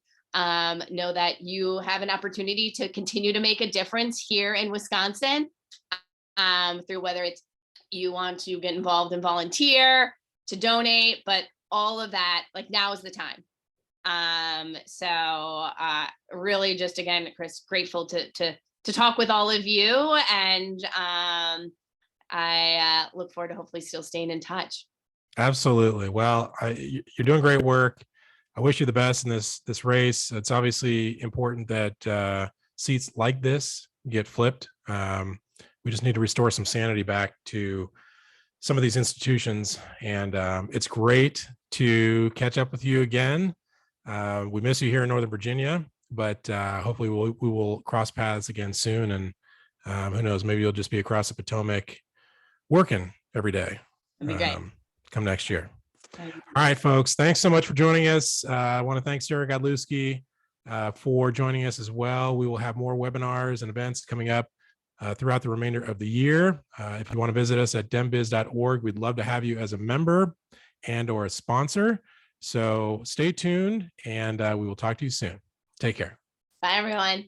[SPEAKER 2] know that you have an opportunity to continue to make a difference here in Wisconsin through whether it's you want to get involved and volunteer, to donate, but all of that, like now is the time. So really just again, Chris, grateful to talk with all of you, and I look forward to hopefully still staying in touch.
[SPEAKER 1] Absolutely. Well, you're doing great work. I wish you the best in this race. It's obviously important that seats like this get flipped. We just need to restore some sanity back to some of these institutions. And it's great to catch up with you again. We miss you here in Northern Virginia, but hopefully we will cross paths again soon. And who knows, maybe you'll just be across the Potomac working every day.
[SPEAKER 2] That'd be great.
[SPEAKER 1] Come next year. All right, folks. Thanks so much for joining us. I want to thank Sarah Godlewski for joining us as well. We will have more webinars and events coming up throughout the remainder of the year. If you want to visit us at DemBiz.org, we'd love to have you as a member and or a sponsor. So stay tuned, and we will talk to you soon. Take care.
[SPEAKER 2] Bye, everyone.